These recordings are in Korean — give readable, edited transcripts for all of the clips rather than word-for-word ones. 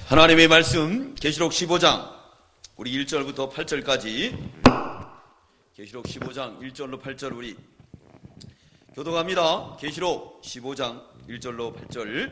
하나님의 말씀 계시록 15장 우리 1절부터 8절까지 계시록 15장 1절로 8절 우리 교독합니다. 계시록 15장 1절로 8절.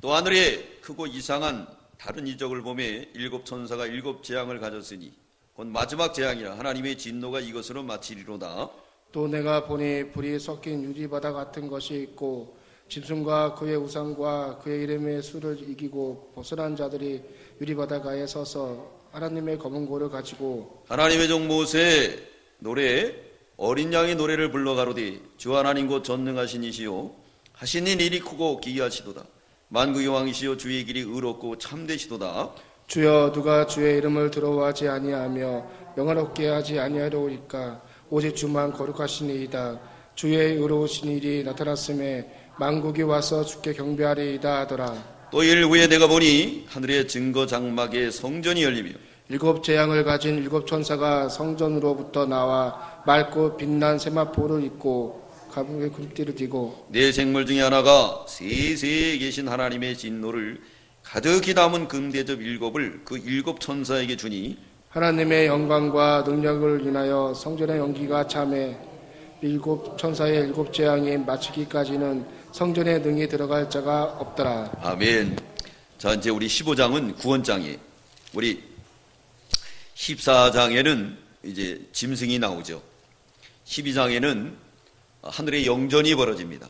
또 하늘에 크고 이상한 다른 이적을 보매 일곱 천사가 일곱 재앙을 가졌으니 곧 마지막 재앙이라 하나님의 진노가 이것으로 마치리로다. 또 내가 보니 불이 섞인 유리바다 같은 것이 있고 짐승과 그의 우상과 그의 이름의 수를 이기고 벗어난 자들이 유리바다가에 서서 하나님의 검은 고를 가지고 하나님의 종 모세의 노래 어린 양의 노래를 불러 가로되 주 하나님 곧 전능하신 이시요 하신 일이 크고 기이하시도다. 만국의 왕이시요 주의 길이 의롭고 참되시도다. 주여 누가 주의 이름을 들어하지 아니하며 영화롭게 하지 아니하려니까 오직 주만 거룩하시니이다. 주의 의로우신 일이 나타났음에 만국이 와서 주께 경배하리이다 하더라. 또 일 후에 내가 보니 하늘의 증거 장막에 성전이 열리며 일곱 재앙을 가진 일곱 천사가 성전으로부터 나와 맑고 빛난 세마포를 입고 가부의 금띠를 띠고 네 생물 중에 하나가 세세에 계신 하나님의 진노를 가득히 담은 금대접 일곱을 그 일곱 천사에게 주니 하나님의 영광과 능력을 인하여 성전의 연기가 참해 일곱 천사의 일곱 재앙이 마치기까지는 성전에 능히 들어갈 자가 없더라. 아멘. 자, 이제 우리 15장은 구원장이에요. 우리 14장에는 이제 짐승이 나오죠. 12장에는 하늘의 영전이 벌어집니다.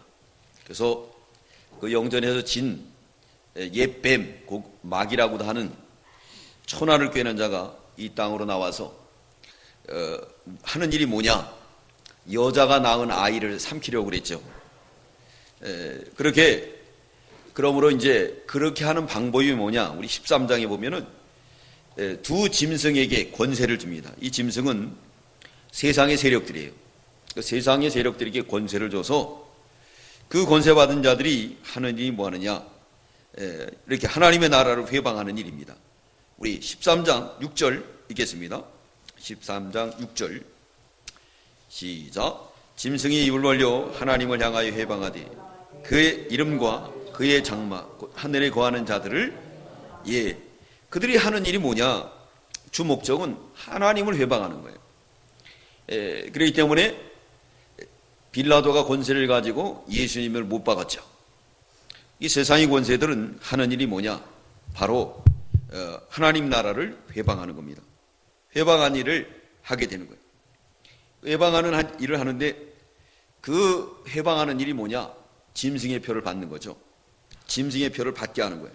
그래서 그 영전에서 진 옛뱀, 곧 마귀라고도 하는 천하를 꿰는 자가 이 땅으로 나와서 하는 일이 뭐냐? 여자가 낳은 아이를 삼키려고 그랬죠. 그러므로 이제 그렇게 하는 방법이 뭐냐? 우리 13장에 보면은 두 짐승에게 권세를 줍니다. 이 짐승은 세상의 세력들이에요. 그 세상의 세력들에게 권세를 줘서 그 권세 받은 자들이 하는 일이 뭐 하느냐? 이렇게 하나님의 나라를 회방하는 일입니다. 우리 13장 6절 읽겠습니다. 13장 6절 시작. 짐승이 입을 벌려 하나님을 향하여 회방하되 그의 이름과 그의 장막 하늘에 거하는 자들을 그들이 하는 일이 뭐냐? 주 목적은 하나님을 회방하는 거예요. 그렇기 때문에 빌라도가 권세를 가지고 예수님을 못 박았죠. 이 세상의 권세들은 하는 일이 뭐냐? 바로 하나님 나라를 회방하는 겁니다. 회방한 일을 하게 되는 거예요. 회방하는 일을 하는데 그 회방하는 일이 뭐냐? 짐승의 표를 받는 거죠. 짐승의 표를 받게 하는 거예요.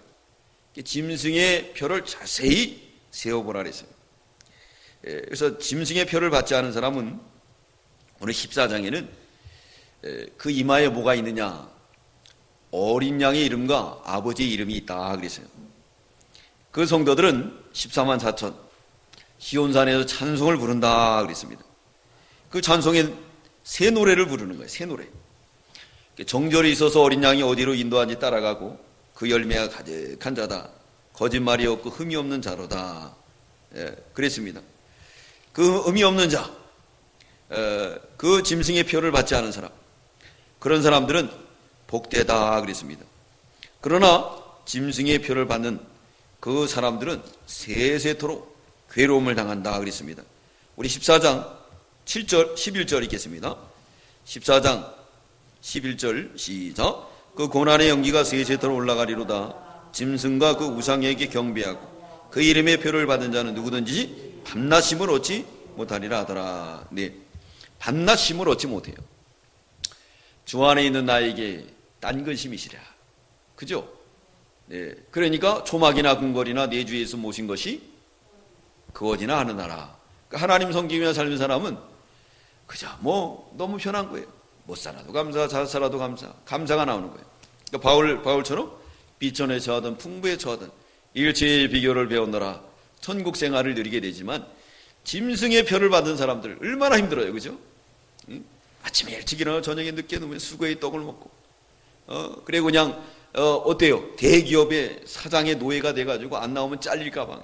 짐승의 표를 자세히 세워보라 그랬어요. 그래서 짐승의 표를 받지 않은 사람은 오늘 14장에는 그 이마에 뭐가 있느냐? 어린 양의 이름과 아버지의 이름이 있다 그랬어요. 그 성도들은 14만 4천 시온산에서 찬송을 부른다 그랬습니다. 그 찬송에 새 노래를 부르는 거예요. 새 노래. 정절이 있어서 어린 양이 어디로 인도하는지 따라가고 그 열매가 가득한 자다. 거짓말이 없고 흠이 없는 자로다. 그랬습니다. 그 흠이 없는 자, 그 짐승의 표를 받지 않은 사람, 그런 사람들은 복되다 그랬습니다. 그러나 짐승의 표를 받는 그 사람들은 세세토록 괴로움을 당한다 그랬습니다. 우리 14장 7절, 11절 읽겠습니다. 14장 11절 시작. 그 고난의 연기가 세세토록 올라가리로다. 짐승과 그 우상에게 경배하고 그 이름의 표를 받은 자는 누구든지 밤낮심을 얻지 못하리라 하더라. 네, 밤낮심을 얻지 못해요. 주 안에 있는 나에게 딴 근심이시라. 그죠? 네, 그러니까 초막이나 궁궐이나 내주에서 모신 것이 그것이나 하느나라. 하나님 섬기며 살는 사람은 그저 뭐 너무 편한 거예요. 못 살아도 감사, 잘 살아도 감사, 감사가 나오는 거예요. 그러니까 바울처럼 비천에 처하든 풍부에 처하든 일체의 비교를 배웠노라. 천국 생활을 누리게 되지만 짐승의 표를 받은 사람들 얼마나 힘들어요, 그죠? 응? 아침에 일찍 일어나 저녁에 늦게 누우면 수고의 떡을 먹고, 그리고 그냥 어때요? 대기업의 사장의 노예가 돼가지고 안 나오면 잘릴까봐,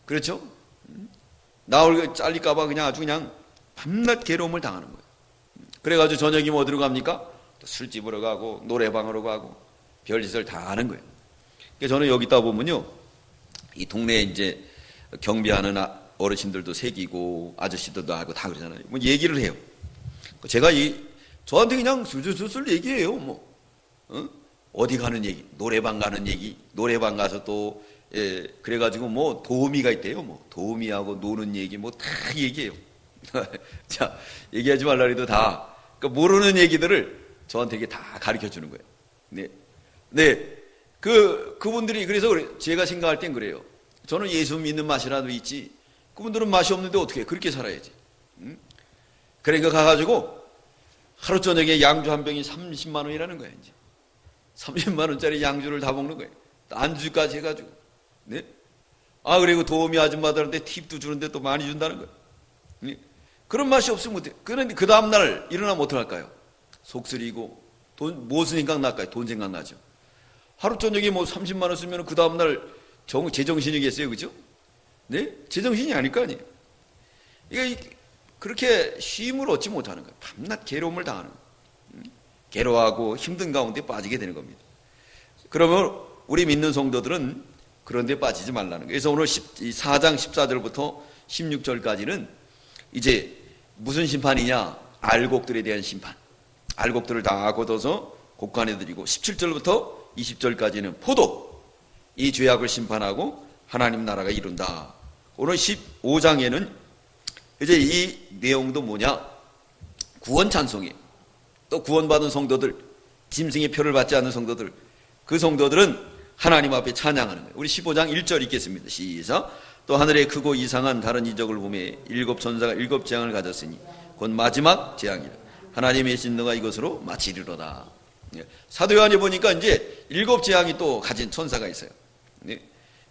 그렇죠? 잘릴까봐 그냥 아주 그냥 밤낮 괴로움을 당하는 거예요. 그래가지고 저녁이면 어디로 갑니까? 술집으로 가고 노래방으로 가고 별짓을 다 하는 거예요. 그러니까 저는 여기 있다 보면요, 이 동네에 이제 경비하는 어르신들도 새기고 아저씨들도 하고 다 그러잖아요. 뭐 얘기를 해요. 제가 저한테 그냥 술술술 얘기해요. 뭐 어디 가는 얘기, 노래방 가는 얘기, 노래방 가서 또 그래가지고 뭐 도우미가 있대요. 뭐 도우미하고 노는 얘기 뭐 다 얘기해요. 자, 얘기하지 말라 해도 다 그러니까 모르는 얘기들을 저한테 이게 다 가르쳐 주는 거예요. 네, 네, 그분들이 그래서 제가 생각할 땐 그래요. 저는 예수 믿는 맛이라도 있지. 그분들은 맛이 없는데 어떻게 그렇게 살아야지. 그러니까 가가지고 하루 저녁에 양주 한 병이 30만 원이라는 거예요. 이제 30만 원짜리 양주를 다 먹는 거예요. 안주까지 해가지고. 네? 아, 그리고 도우미 아줌마들한테 팁도 주는데 또 많이 준다는 거예요. 네? 그런 맛이 없으면 어떡해. 그런데 그 다음날 일어나면 어떡할까요? 속쓰리고, 무슨 생각날까요? 돈 생각나죠. 하루 저녁에 뭐 30만 원 쓰면 그 다음날 제정신이겠어요. 그죠? 네? 제정신이 아닐 거 아니에요. 이게 그렇게 쉼을 얻지 못하는 거예요. 밤낮 괴로움을 당하는 거예요. 괴로워하고 힘든 가운데 빠지게 되는 겁니다. 그러면 우리 믿는 성도들은 그런 데 빠지지 말라는 거예요. 그래서 오늘 4장 14절부터 16절까지는 이제 무슨 심판이냐? 알곡들에 대한 심판. 알곡들을 다 걷어서 곡간에 드리고 17절부터 20절까지는 포도, 이 죄악을 심판하고 하나님 나라가 이룬다. 오늘 15장에는 이제 이 내용도 뭐냐? 구원 찬송이에요. 또 구원받은 성도들, 짐승의 표를 받지 않는 성도들, 그 성도들은 하나님 앞에 찬양하는 거예요. 우리 15장 1절 읽겠습니다. 시작. 또 하늘에 크고 이상한 다른 이적을 보매 일곱 천사가 일곱 재앙을 가졌으니 곧 마지막 재앙이라. 하나님의 진노가 이것으로 마치리로다. 사도 요한에 보니까 이제 일곱 재앙이 또 가진 천사가 있어요.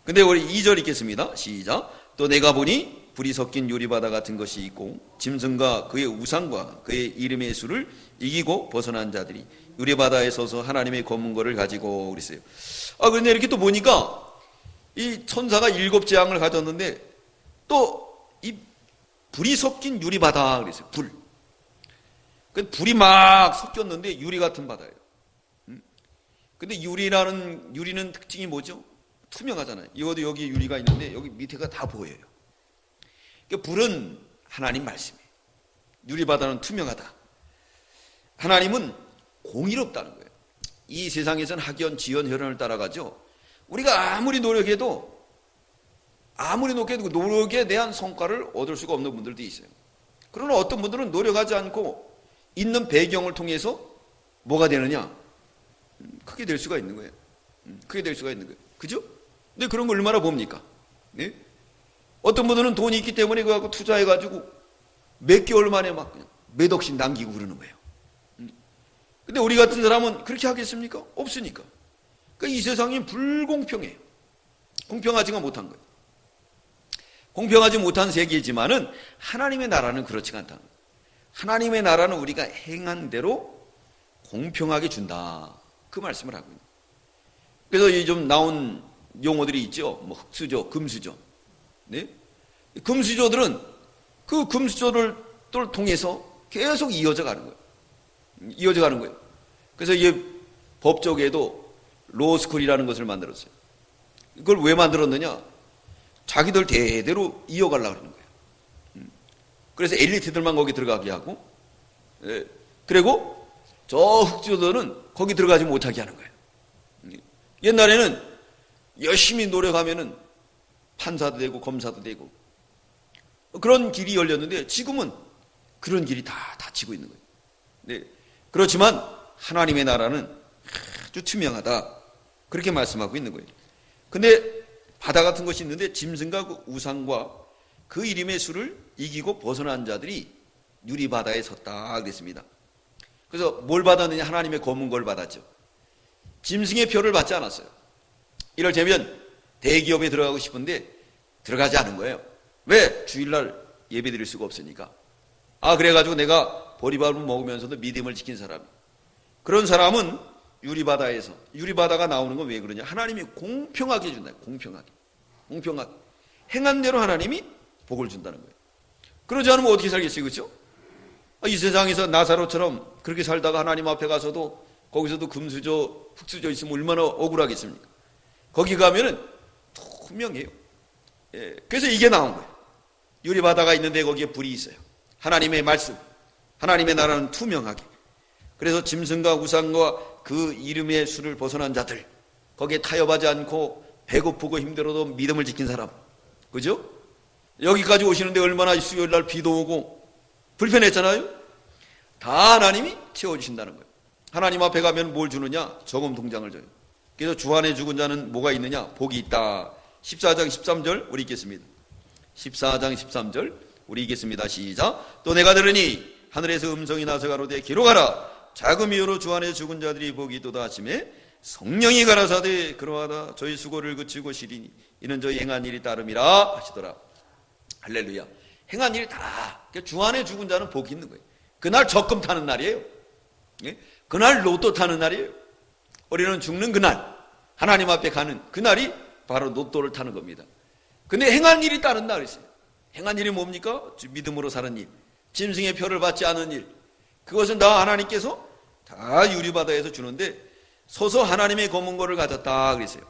근데 우리 2절 읽겠습니다. 시작. 또 내가 보니 불이 섞인 유리바다 같은 것이 있고 짐승과 그의 우상과 그의 이름의 수를 이기고 벗어난 자들이 유리바다에 서서 하나님의 검은 거를 가지고 그랬어요. 그런데 이렇게 또 보니까 이 천사가 일곱 재앙을 가졌는데 또 이 불이 섞인 유리바다 그랬어요. 불이 막 섞였는데 유리 같은 바다예요. 근데 유리는 특징이 뭐죠? 투명하잖아요. 이것도 여기 유리가 있는데 여기 밑에가 다 보여요. 그러니까 불은 하나님 말씀이에요. 유리바다는 투명하다. 하나님은 공의롭다는 거예요. 이 세상에서는 학연, 지연, 혈연을 따라가죠. 우리가 아무리 노력해도 노력에 대한 성과를 얻을 수가 없는 분들도 있어요. 그러나 어떤 분들은 노력하지 않고 있는 배경을 통해서 뭐가 되느냐? 크게 될 수가 있는 거예요. 크게 될 수가 있는 거예요. 그죠? 근데 그런 걸 얼마나 봅니까? 네? 어떤 분들은 돈이 있기 때문에 그거 갖고 투자해가지고 몇 개월 만에 막 그냥 몇 억씩 남기고 그러는 거예요. 근데 우리 같은 사람은 그렇게 하겠습니까? 없으니까. 그러니까 이 세상이 불공평해요. 공평하지가 못한 거예요. 공평하지 못한 세계지만은 하나님의 나라는 그렇지가 않다. 하나님의 나라는 우리가 행한 대로 공평하게 준다. 그 말씀을 하고 있는 거예요. 그래서 이 좀 나온 용어들이 있죠. 뭐 흑수저, 금수저. 네? 금수저들은 그 금수저를 통해서 계속 이어져 가는 거예요. 이어져 가는 거예요. 그래서 이게 법조계에도 로스쿨이라는 것을 만들었어요. 그걸 왜 만들었느냐? 자기들 대대로 이어가려고 그러는 거예요. 그래서 엘리트들만 거기 들어가게 하고, 그리고 저 흑수저들은 거기 들어가지 못하게 하는 거예요. 옛날에는 열심히 노력하면은 판사도 되고 검사도 되고 그런 길이 열렸는데 지금은 그런 길이 다 닫히고 있는 거예요. 네. 그렇지만 하나님의 나라는 아주 투명하다. 그렇게 말씀하고 있는 거예요. 근데 바다 같은 것이 있는데 짐승과 그 우상과 그 이름의 수를 이기고 벗어난 자들이 유리바다에 섰다 그랬습니다. 그래서 뭘 받았느냐? 하나님의 검은 걸 받았죠. 짐승의 표를 받지 않았어요. 이를테면 대기업에 들어가고 싶은데 들어가지 않은 거예요. 왜? 주일날 예배 드릴 수가 없으니까. 그래가지고 내가 보리밥을 먹으면서도 믿음을 지킨 사람. 그런 사람은 유리바다가 나오는 건 왜 그러냐? 하나님이 공평하게 해준다. 공평하게. 행한 대로 하나님이 복을 준다는 거예요. 그러지 않으면 어떻게 살겠어요? 그렇죠? 이 세상에서 나사로처럼 그렇게 살다가 하나님 앞에 가서도 거기서도 금수저, 흑수저 있으면 얼마나 억울하겠습니까? 거기 가면은 투명해요. 예, 그래서 이게 나온 거예요. 유리바다가 있는데 거기에 불이 있어요. 하나님의 말씀, 하나님의 나라는 투명하게. 그래서 짐승과 우상과 그 이름의 수를 벗어난 자들, 거기에 타협하지 않고 배고프고 힘들어도 믿음을 지킨 사람, 그죠? 여기까지 오시는데 얼마나 수요일날 비도 오고 불편했잖아요. 다 하나님이 채워주신다는 거예요. 하나님 앞에 가면 뭘 주느냐? 저금 통장을 줘요. 그래서 주 안에 죽은 자는 뭐가 있느냐? 복이 있다. 14장 13절 우리 읽겠습니다. 14장 13절 우리 읽겠습니다. 시작. 또 내가 들으니 하늘에서 음성이 나서 가로되 기록하라. 자금 이후로 주 안에 죽은 자들이 복이 있도다 하시매 성령이 가라사대 그러하다. 저희 수고를 그치고 시리니 이는 저희 행한 일이 따름이라 하시더라. 할렐루야. 행한 일이 따라. 주 안에 죽은 자는 복이 있는 거예요. 그날 적금 타는 날이에요. 예? 그날 로또 타는 날이에요. 우리는 죽는 그날, 하나님 앞에 가는 그날이 바로 로또를 타는 겁니다. 근데 행한 일이 따른 날이 있어요. 행한 일이 뭡니까? 믿음으로 사는 일, 짐승의 표를 받지 않은 일. 그것은 다 하나님께서 다 유리바다에서 주는데 서서 하나님의 검은 거를 가졌다 그랬어요.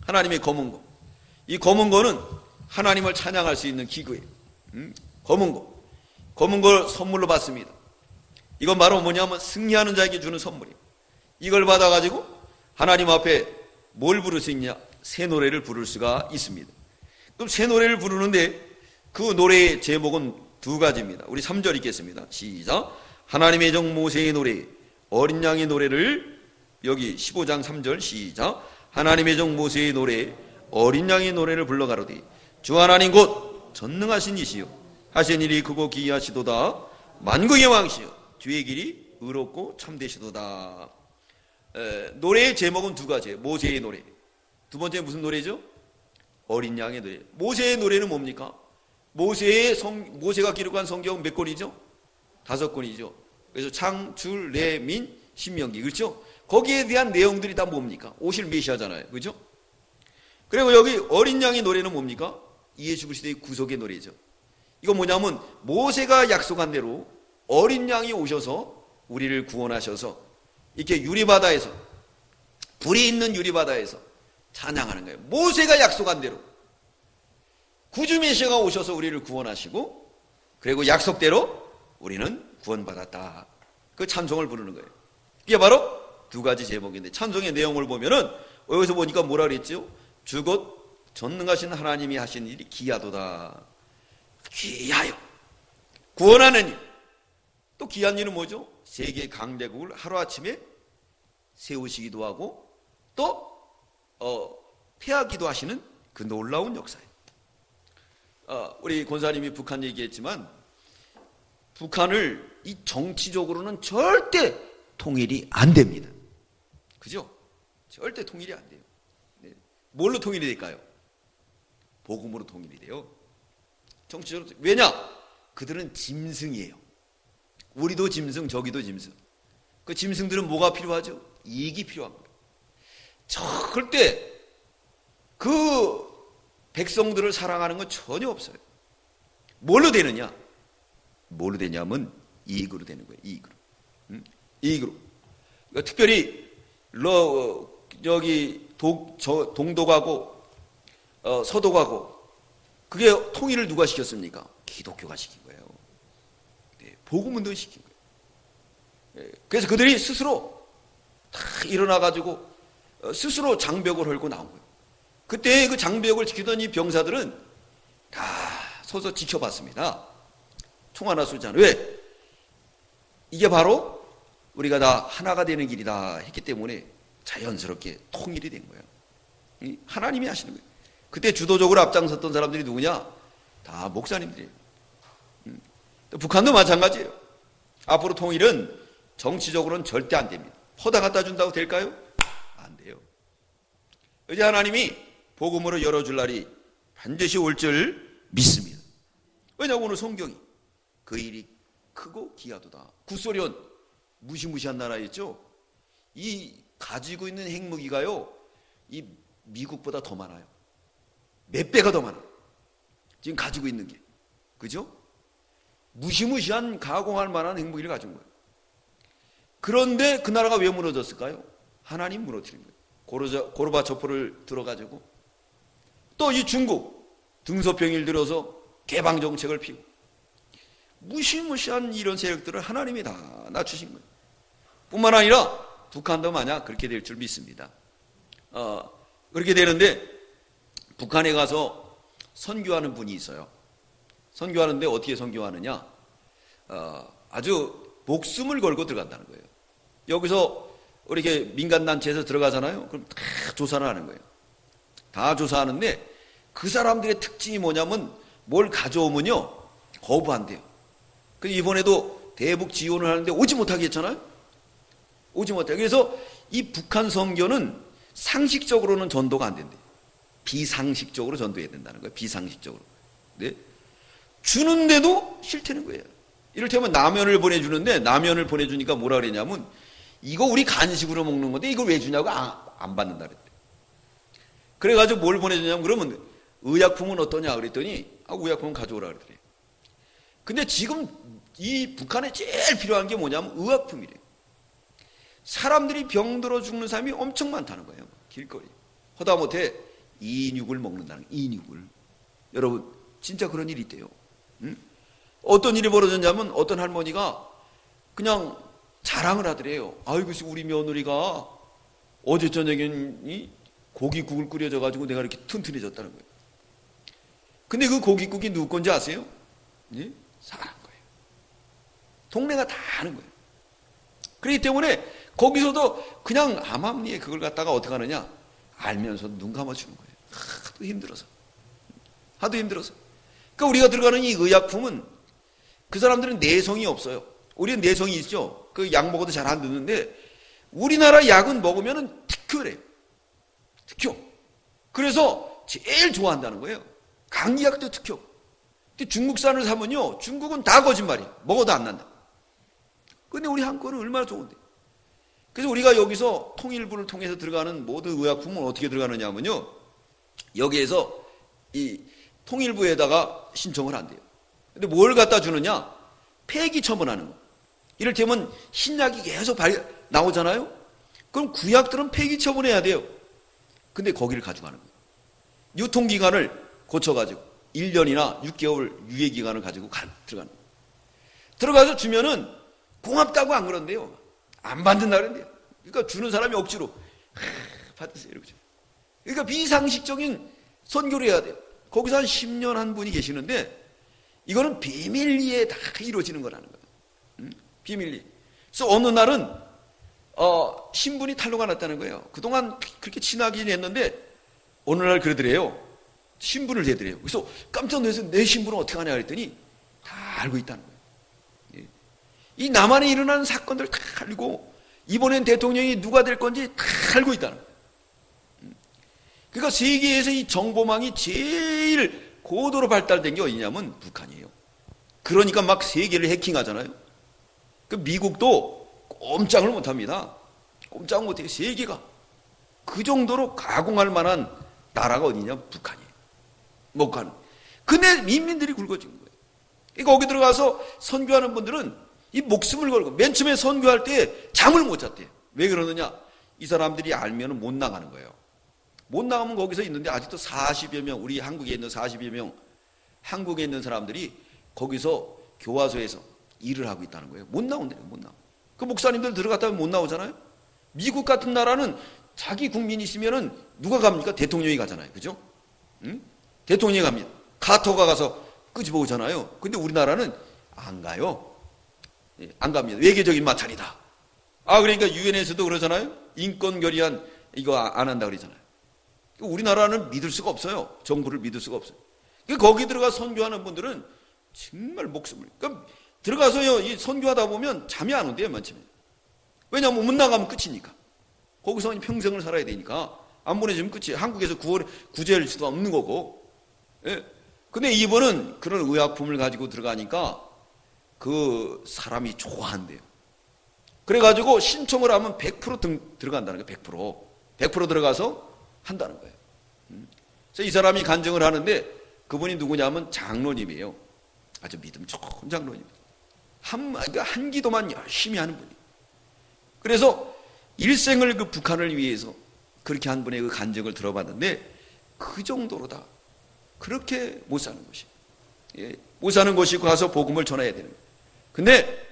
하나님의 검은 거. 이 검은 거는 하나님을 찬양할 수 있는 기구예요. 검은 거. 검은 걸 선물로 받습니다. 이건 바로 뭐냐면 승리하는 자에게 주는 선물이에요. 이걸 받아가지고 하나님 앞에 뭘 부를 수 있냐? 새 노래를 부를 수가 있습니다. 그럼 새 노래를 부르는데 그 노래의 제목은 두 가지입니다. 우리 3절 읽겠습니다. 시작. 하나님의 종 모세의 노래, 어린 양의 노래를 여기 15장 3절 시작. 하나님의 종 모세의 노래, 어린 양의 노래를 불러가로되 주 하나님 곧 전능하신 이시요 하신 일이 크고 기이하시도다. 만국의 왕시요 주의 길이 의롭고 참되시도다. 노래의 제목은 두 가지예요. 모세의 노래. 두 번째 무슨 노래죠? 어린 양의 노래. 모세의 노래는 뭡니까? 모세가 기록한 성경 몇 권이죠? 5권이죠. 그래서 창, 출, 내, 민, 신명기. 그렇죠? 거기에 대한 내용들이 다 뭡니까? 오실 메시아잖아요. 그렇죠? 그리고 여기 어린 양의 노래는 뭡니까? 예수 그리스도의 구속의 노래죠. 이건 뭐냐면 모세가 약속한 대로 어린 양이 오셔서 우리를 구원하셔서 이렇게 유리바다에서, 불이 있는 유리바다에서 찬양하는 거예요. 모세가 약속한 대로 구주 메시아가 오셔서 우리를 구원하시고 그리고 약속대로 우리는 구원받았다. 그 찬송을 부르는 거예요. 이게 바로 두 가지 제목인데 찬송의 내용을 보면은 여기서 보니까 뭐라 그랬죠? 주 곧 전능하신 하나님이 하신 일이 기하도다. 기하여 구원하는 일. 또 기한 일은 뭐죠? 세계 강대국을 하루아침에 세우시기도 하고 또 패하기도 하시는 그 놀라운 역사예요. 우리 권사님이 북한 얘기했지만 북한을 이 정치적으로는 절대 통일이 안 됩니다. 그죠? 절대 통일이 안 돼요. 네. 뭘로 통일이 될까요? 복음으로 통일이 돼요. 정치적으로. 왜냐? 그들은 짐승이에요. 우리도 짐승, 저기도 짐승. 그 짐승들은 뭐가 필요하죠? 이익이 필요한 거예요. 절대 그 백성들을 사랑하는 건 전혀 없어요. 뭘로 되느냐? 뭘로 되냐면 이익으로 되는 거예요. 이익으로. 이익으로. 그러니까 특별히 여기 동도 가고 서도 가고 그게 통일을 누가 시켰습니까? 기독교가 시킨 거예요. 네, 복음운동 시킨 거예요. 네, 그래서 그들이 스스로 다 일어나가지고 스스로 장벽을 헐고 나온 거예요. 그때 그 장벽을 지키던 이 병사들은 다 서서 지켜봤습니다. 총 하나 쏘지 않아요. 왜? 이게 바로 우리가 다 하나가 되는 길이다 했기 때문에 자연스럽게 통일이 된 거예요. 하나님이 하시는 거예요. 그때 주도적으로 앞장섰던 사람들이 누구냐? 다 목사님들이에요. 북한도 마찬가지예요. 앞으로 통일은 정치적으로는 절대 안 됩니다. 퍼다 갖다 준다고 될까요? 안 돼요. 이제 하나님이 복음으로 열어줄 날이 반드시 올 줄 믿습니다. 왜냐하면 오늘 성경이 그 일이 크고 기하도다. 구소련 무시무시한 나라였죠. 이 가지고 있는 핵무기가요, 이 미국보다 더 많아요. 몇 배가 더 많아요. 지금 가지고 있는 게. 그죠? 무시무시한 가공할 만한 핵무기를 가진 거예요. 그런데 그 나라가 왜 무너졌을까요? 하나님 무너뜨린 거예요. 고르바초프를 들어가지고 또 이 중국 등소평일 들어서 개방 정책을 피우고 무시무시한 이런 세력들을 하나님이 다 낮추신 거예요. 뿐만 아니라 북한도 만약 그렇게 될 줄 믿습니다. 그렇게 되는데 북한에 가서 선교하는 분이 있어요. 선교하는데 어떻게 선교하느냐? 아주 목숨을 걸고 들어간다는 거예요. 여기서 이렇게 민간단체에서 들어가잖아요. 그럼 다 조사를 하는 거예요. 다 조사하는데 그 사람들의 특징이 뭐냐면 뭘 가져오면요 거부한대요. 그래서 이번에도 대북 지원을 하는데 오지 못하게 했잖아요. 오지 못하게. 그래서 이 북한 선교는 상식적으로는 전도가 안 된대요. 비상식적으로 전도해야 된다는 거예요. 비상식적으로. 네? 주는데도 싫다는 거예요. 이를테면 라면을 보내주는데 라면을 보내주니까 뭐라 그랬냐면 이거 우리 간식으로 먹는 건데 이걸 왜 주냐고 안 받는다 그랬대. 그래가지고 뭘 보내주냐면 그러면 의약품은 어떠냐 그랬더니 의약품은 가져오라 그러더래요. 근데 지금 이 북한에 제일 필요한 게 뭐냐면 의약품이래요. 사람들이 병들어 죽는 사람이 엄청 많다는 거예요. 길거리. 허다못해 이인육을 먹는다는 거예요. 이인육을. 여러분 진짜 그런 일이 있대요. 응? 어떤 일이 벌어졌냐면 어떤 할머니가 그냥 자랑을 하더래요. 아이고 우리 며느리가 어제 저녁에 고깃국을 끓여줘가지고 내가 이렇게 튼튼해졌다는 거예요. 근데 그 고깃국이 누구 건지 아세요? 예? 사람 거예요. 동네가 다 아는 거예요. 그렇기 때문에 거기서도 그냥 암암리에 그걸 갖다가 어떻게 하느냐 알면서 눈 감아주는 거예요. 하도 힘들어서. 하도 힘들어서. 그러니까 우리가 들어가는 이 의약품은 그 사람들은 내성이 없어요. 우리는 내성이 있죠. 그 약 먹어도 잘 안 듣는데 우리나라 약은 먹으면 특효래요. 특효. 그래서 제일 좋아한다는 거예요. 감기약도 특효. 근데 중국산을 사면요 중국은 다 거짓말이에요. 먹어도 안 난다. 근데 우리 한국은 얼마나 좋은데. 그래서 우리가 여기서 통일부를 통해서 들어가는 모든 의약품은 어떻게 들어가느냐 하면요 여기에서 이 통일부에다가 신청을 한대요. 근데 뭘 갖다 주느냐? 폐기 처분하는 거. 이를테면 신약이 계속 나오잖아요? 그럼 구약들은 폐기 처분해야 돼요. 근데 거기를 가져가는 거예요. 유통기간을 고쳐가지고 1년이나 6개월 유예기간을 가지고 들어가는 거예요. 들어가서 주면은 고맙다고 안 그런데요. 안 받는다 그런데요. 그러니까 주는 사람이 억지로 받으세요 이러죠. 그러니까 비상식적인 선교를 해야 돼요. 거기서 한 10년 한 분이 계시는데 이거는 비밀리에 다 이루어지는 거라는 거예요. 비밀리. 그래서 어느 날은 신분이 탄로가 났다는 거예요. 그동안 그렇게 친하긴 했는데 어느 날 그러더래요. 신분을 대더래요. 그래서 깜짝 놀라서 내 신분은 어떻게 하냐 그랬더니 다 알고 있다는 거예요. 이 남한에 일어나는 사건들 다 알고 이번엔 대통령이 누가 될 건지 다 알고 있다는 거예요. 그러니까 세계에서 이 정보망이 제일 고도로 발달된 게 어디냐면 북한이에요. 그러니까 막 세계를 해킹하잖아요. 그 미국도 꼼짝을 못합니다. 꼼짝 못해요. 세계가. 그 정도로 가공할 만한 나라가 어디냐? 북한이에요. 북한. 근데 민민들이 굵어진 거예요. 그러니까 거기 들어가서 선교하는 분들은 이 목숨을 걸고 맨 처음에 선교할 때 잠을 못 잤대요. 왜 그러느냐? 이 사람들이 알면 못 나가는 거예요. 못 나가면 거기서 있는데 아직도 40여 명, 우리 한국에 있는 40여 명, 한국에 있는 사람들이 거기서 교화소에서 일을 하고 있다는 거예요. 못 나온대요. 못 나와. 그 목사님들 들어갔다면 못 나오잖아요. 미국 같은 나라는 자기 국민이 있으면은 누가 갑니까? 대통령이 가잖아요. 그죠? 응? 대통령이 갑니다. 카터가 가서 끄집어 오잖아요. 근데 우리나라는 안 가요. 안 갑니다. 외교적인 마찰이다. 그러니까 유엔에서도 그러잖아요. 인권 결의안 이거 안 한다 그러잖아요. 우리나라는 믿을 수가 없어요. 정부를 믿을 수가 없어요. 거기 들어가 선교하는 분들은 정말 목숨을. 그러니까 들어가서요, 이 선교하다 보면 잠이 안 온대요, 맨 처음에. 왜냐하면 못 나가면 끝이니까. 거기서 평생을 살아야 되니까. 안 보내주면 끝이에요. 한국에서 구제할 수도 없는 거고. 예. 근데 이번은 그런 의약품을 가지고 들어가니까 그 사람이 좋아한대요. 그래가지고 신청을 하면 100% 들어간다는 거예요, 100%. 100% 들어가서 한다는 거예요. 그래서 이 사람이 간증을 하는데 그분이 누구냐면 장로님이에요. 아주 믿음 좋은 장로님입니다. 한 기도만 열심히 하는 분이에요. 그래서 일생을 그 북한을 위해서 그렇게 한 분의 그 간증을 들어봤는데 그 정도로다. 그렇게 못 사는 것이. 예, 못 사는 것이 가서 복음을 전해야 되는 거예요. 근데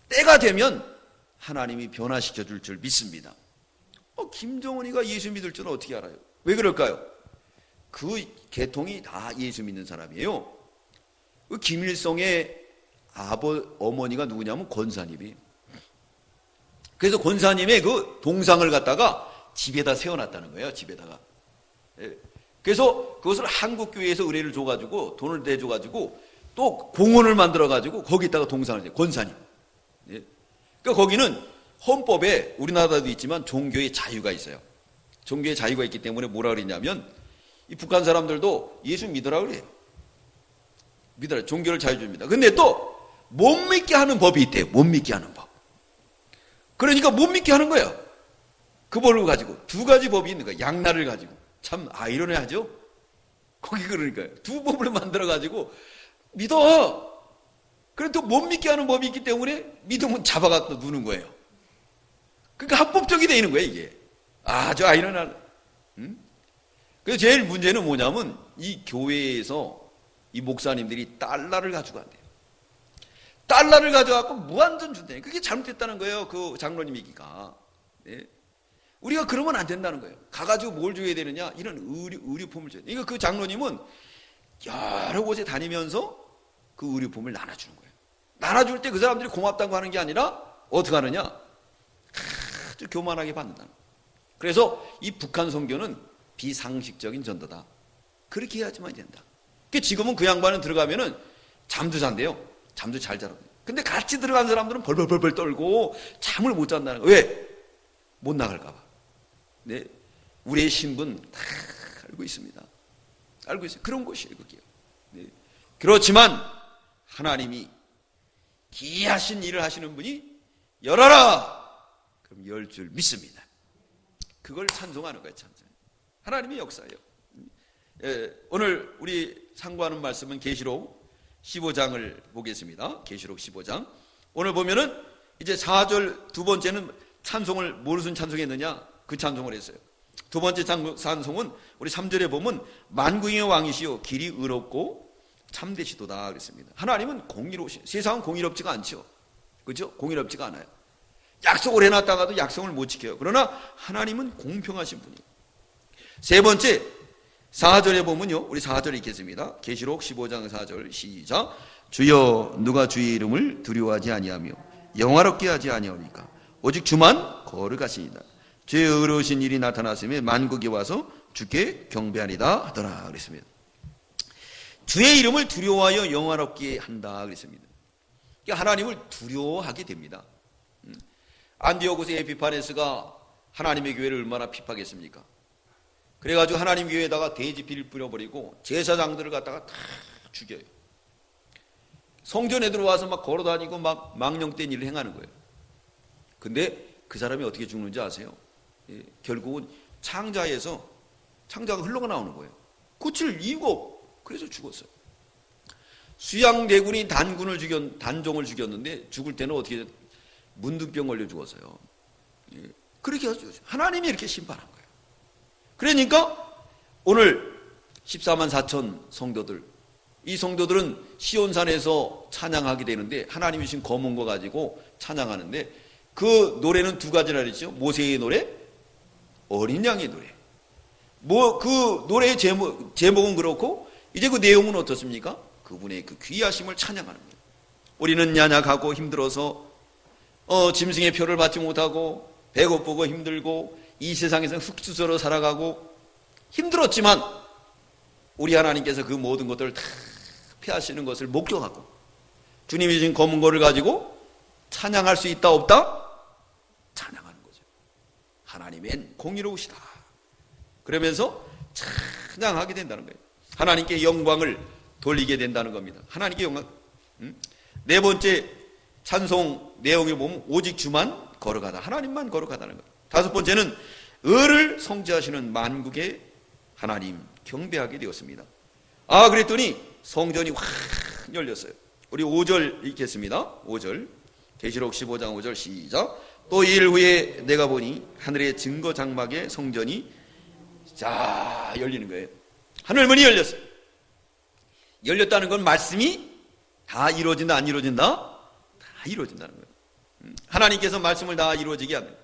때가 되면 하나님이 변화시켜 줄 줄 믿습니다. 김정은이가 예수 믿을 줄은 어떻게 알아요? 왜 그럴까요? 그 계통이 다 예수 믿는 사람이에요. 그 김일성의 어머니가 누구냐면 권사님이에요. 그래서 권사님의 그 동상을 갖다가 집에다 세워놨다는 거예요. 집에다가. 예. 그래서 그것을 한국교회에서 의뢰를 줘가지고 돈을 내줘가지고 또 공원을 만들어가지고 거기다가 동상을 해요. 권사님. 예. 그러니까 거기는 헌법에 우리나라도 있지만 종교의 자유가 있어요. 종교의 자유가 있기 때문에 뭐라 그랬냐면 이 북한 사람들도 예수 믿으라 그래요. 믿으라. 종교를 자유 줍니다. 근데 또 못 믿게 하는 법이 있대요. 못 믿게 하는 법. 그러니까 못 믿게 하는 거예요. 그 법을 가지고 두 가지 법이 있는 거예요. 양날을 가지고. 참 아이러니하죠? 거기 그러니까요. 두 법을 만들어 가지고 믿어. 그런데 또 못 믿게 하는 법이 있기 때문에 믿으면 잡아갖고 누는 거예요. 그러니까 합법적이 돼 있는 거예요, 이게. 아주 아이러니한. 그래서 제일 문제는 뭐냐면 이 교회에서 이 목사님들이 달러를 가지고 간대요. 달러를 가져갖고 무한전 준다니. 그게 잘못됐다는 거예요. 그 장로님 얘기가. 네. 우리가 그러면 안 된다는 거예요. 가가지고 뭘 줘야 되느냐? 이런 의료품을 줘야 돼요. 그러니까 그 장로님은 여러 곳에 다니면서 그 의료품을 나눠주는 거예요. 나눠줄 때 그 사람들이 고맙다고 하는 게 아니라 어떻게 하느냐? 아주 교만하게 받는다는 거예요. 그래서 이 북한 선교는 비상식적인 전도다. 그렇게 해야지만 된다. 지금은 그 양반은 들어가면은 잠도 잔대요. 잠도 잘 자거든요. 근데 같이 들어간 사람들은 벌벌벌 떨고 잠을 못 잔다는 거예요. 왜? 못 나갈까 봐. 네. 우리의 신분 다 알고 있습니다. 알고 있어요. 그런 것이에요, 그게요. 네. 그렇지만 하나님이 기이하신 일을 하시는 분이 열어라! 그럼 열 줄 믿습니다. 그걸 찬송하는 거예요, 찬송. 하나님의 역사예요. 예, 오늘 우리 상고하는 말씀은 계시록 15장을 보겠습니다. 계시록 15장. 오늘 보면은 이제 4절 두 번째는 찬송을 무슨 찬송했느냐? 그 찬송을 했어요. 두 번째 찬송은 우리 3절에 보면 만국의 왕이시요 길이 의롭고 참되시도다 그랬습니다. 하나님은 공의로우시. 세상은 공의롭지가 않죠. 그렇죠? 공의롭지가 않아요. 약속을 해놨다가도 약속을 못 지켜요. 그러나 하나님은 공평하신 분이에요. 세 번째 4절에 보면요. 우리 4절 읽겠습니다. 계시록 15장 4절 시작. 주여 누가 주의 이름을 두려워하지 아니하며 영화롭게 하지 아니하니까 오직 주만 거룩하시니라. 주의 의로우신 일이 나타났으며 만국이 와서 주께 경배하리다 하더라 그랬습니다. 주의 이름을 두려워하여 영화롭게 한다 그랬습니다. 하나님을 두려워하게 됩니다. 안디오고스 에피파네스가 하나님의 교회를 얼마나 핍박했습니까? 그래가지고 하나님 교회에다가 돼지 피를 뿌려버리고 제사장들을 갖다가 다 죽여요. 성전에 들어와서 막 걸어다니고 막 망령된 일을 행하는 거예요. 근데 그 사람이 어떻게 죽는지 아세요? 예, 결국은 창자가 흘러가 나오는 거예요. 고칠 이유가 없고 그래서 죽었어요. 수양대군이 단종을 죽였는데 죽을 때는 어떻게 문둥병 걸려 죽었어요. 예, 그렇게 해서 하나님이 이렇게 심판한 거예요. 그러니까 오늘 14만 4천 성도들, 이 성도들은 시온산에서 찬양하게 되는데 하나님이 주신 검은 거 가지고 찬양하는데 그 노래는 두 가지라 그랬죠. 모세의 노래, 어린 양의 노래. 그 노래의 제목은 그렇고 이제 그 내용은 어떻습니까? 그분의 그 귀하심을 찬양하는 거예요. 우리는 연약하고 힘들어서 짐승의 표를 받지 못하고 배고프고 힘들고 이 세상에서 흙수저로 살아가고 힘들었지만 우리 하나님께서 그 모든 것들을 다 피하시는 것을 목격하고 주님이 주신 검은 거를 가지고 찬양할 수 있다 없다? 찬양하는 거죠. 하나님은 공의로우시다. 그러면서 찬양하게 된다는 거예요. 하나님께 영광을 돌리게 된다는 겁니다. 하나님께 영광. 네 번째 찬송 내용에 보면 오직 주만 거룩하다. 하나님만 거룩하다는 거예요. 다섯 번째는 의를 성취하시는 만국의 하나님 경배하게 되었습니다. 그랬더니 성전이 확 열렸어요. 우리 5절 읽겠습니다. 5절 계시록 15장 5절 시작. 또 2일 후에 내가 보니 하늘의 증거 장막의 성전이 자 열리는 거예요. 하늘문이 열렸어요. 열렸다는 건 말씀이 다 이루어진다 안 이루어진다? 다 이루어진다는 거예요. 하나님께서 말씀을 다 이루어지게 합니다.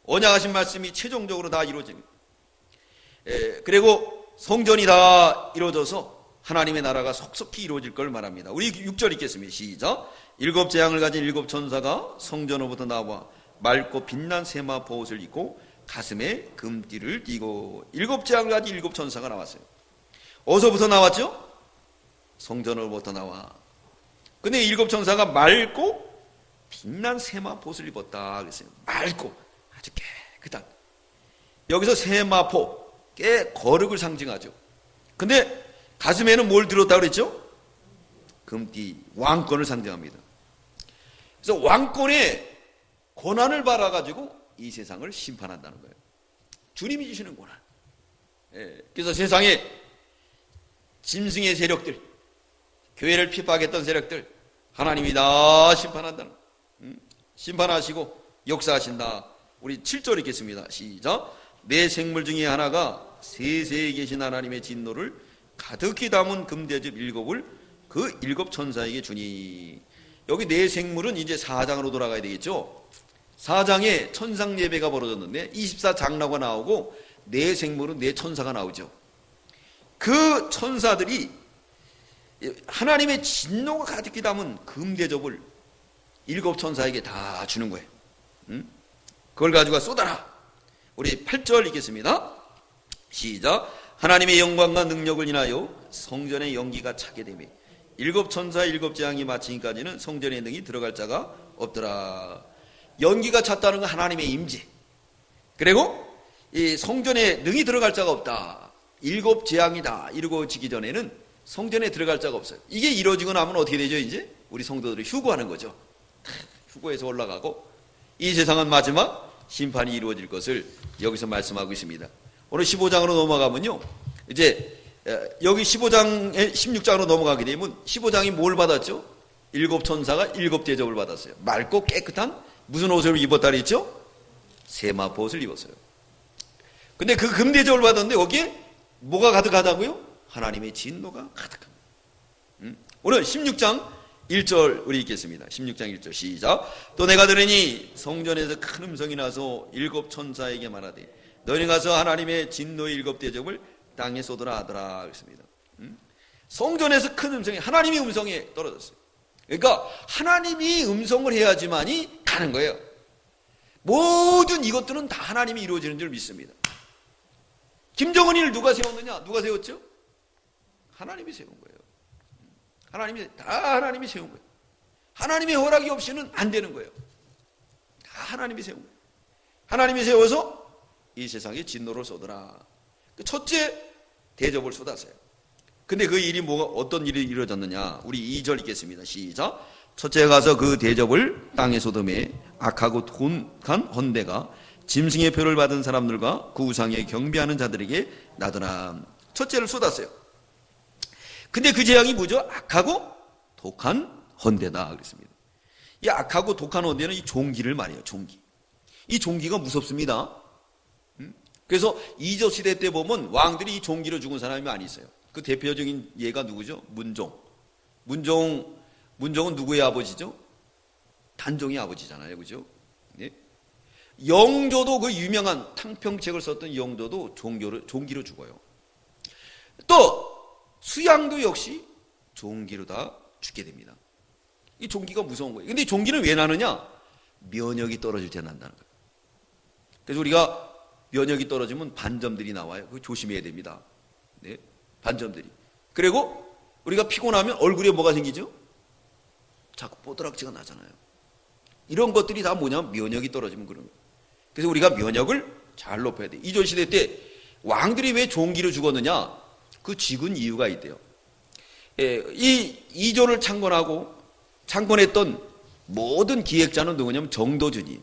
언약하신 말씀이 최종적으로 다 이루어집니다. 그리고 성전이 다 이루어져서 하나님의 나라가 속속히 이루어질 걸 말합니다. 우리 6절 읽겠습니다. 시작. 7 재앙을 가진 7 천사가 성전으로부터 나와 맑고 빛난 세마 보옷을 입고 가슴에 금띠를 띠고 7 재앙을 가진 7 천사가 나왔어요. 어디서부터 나왔죠? 성전으로부터 나와. 근데 7 천사가 맑고 빛난 세마 보옷을 입었다 그랬어요. 맑고 아주 깨끗한. 여기서 세마포 거룩을 상징하죠. 근데 가슴에는 뭘 들었다 그랬죠? 금띠, 왕권을 상징합니다. 그래서 왕권의 고난을 받아가지고 이 세상을 심판한다는 거예요. 주님이 주시는 고난. 그래서 세상에 짐승의 세력들, 교회를 핍박했던 세력들, 하나님이 다 심판한다는 거예요. 심판하시고 역사하신다. 우리 7절 읽겠습니다. 시작. 내 생물 중에 하나가 세세에 계신 하나님의 진노를 가득히 담은 금대접 7을 그 7 천사에게 주니. 여기 내 생물은 이제 4장으로 돌아가야 되겠죠. 4장에 천상 예배가 벌어졌는데 24장라고 나오고 내 생물은 내 천사가 나오죠. 그 천사들이 하나님의 진노가 가득히 담은 금대접을 7 천사에게 다 주는 거예요. 그걸 가지고 쏟아라. 우리 8절 읽겠습니다. 시작. 하나님의 영광과 능력을 인하여 성전의 연기가 차게 되며 7 천사 7 재앙이 마치기까지는 성전의 능이 들어갈 자가 없더라. 연기가 찼다는 건 하나님의 임재. 그리고 이 성전에 능이 들어갈 자가 없다. 7 재앙이 다 이루어지기 전에는 성전에 들어갈 자가 없어요. 이게 이루어지고 나면 어떻게 되죠? 이제 우리 성도들이 휴거하는 거죠. 휴거해서 올라가고 이 세상은 마지막 심판이 이루어질 것을 여기서 말씀하고 있습니다. 오늘 15장으로 넘어가면요. 이제 여기 15장에 16장으로 넘어가게 되면 15장이 뭘 받았죠? 7 천사가 7 대접을 받았어요. 맑고 깨끗한 무슨 옷을 입었다 그랬죠? 세마포 옷을 입었어요. 근데 그 금대접을 받았는데 여기에 뭐가 가득하다고요? 하나님의 진노가 가득합니다. 오늘 16장 1절 우리 읽겠습니다. 16장 1절 시작. 또 내가 들으니 성전에서 큰 음성이 나서 7 천사에게 말하되 너희는 가서 하나님의 진노의 7 대접을 땅에 쏟으라 하더라 그랬습니다. 성전에서 큰 음성이 하나님의 음성에 떨어졌어요. 그러니까 하나님이 음성을 해야지만이 가는 거예요. 모든 이것들은 다 하나님이 이루어지는 줄 믿습니다. 김정은이를 누가 세웠느냐? 누가 세웠죠? 하나님이 세운 거예요. 하나님이 세운 거예요. 하나님의 허락이 없이는 안 되는 거예요. 다 하나님이 세운 거예요. 하나님이 세워서 이 세상에 진노를 쏟으라. 첫째 대접을 쏟았어요. 근데 그 일이 어떤 일이 이루어졌느냐? 우리 2절 읽겠습니다. 시작. 첫째 가서 그 대접을 땅에 쏟음에 악하고 돈한 헌대가 짐승의 표를 받은 사람들과 그 우상에 경배하는 자들에게 나더라. 첫째를 쏟았어요. 근데 그 재앙이 뭐죠? 악하고 독한 헌대다 그랬습니다. 이 악하고 독한 헌대는 이 종기를 말해요. 종기. 이 종기가 무섭습니다. 그래서 이조 시대 때 보면 왕들이 이 종기로 죽은 사람이 많이 있어요. 그 대표적인 예가 누구죠? 문종은 누구의 아버지죠? 단종의 아버지잖아요. 그죠? 네? 영조도 그 유명한 탕평책을 썼던 영조도 종기로 죽어요. 또 수양도 역시 종기로 다 죽게 됩니다. 이 종기가 무서운 거예요. 근데 종기는 왜 나느냐? 면역이 떨어질 때 난다는 거예요. 그래서 우리가 면역이 떨어지면 반점들이 나와요. 그거 조심해야 됩니다. 네? 반점들이. 그리고 우리가 피곤하면 얼굴에 뭐가 생기죠? 자꾸 뽀드락지가 나잖아요. 이런 것들이 다 뭐냐? 면역이 떨어지면 그런 거예요. 그래서 우리가 면역을 잘 높여야 돼요. 이조 시대 때 왕들이 왜 종기로 죽었느냐? 그 죽은 이유가 있대요. 이 이조를 창건했던 모든 기획자는 누구냐면 정도준이.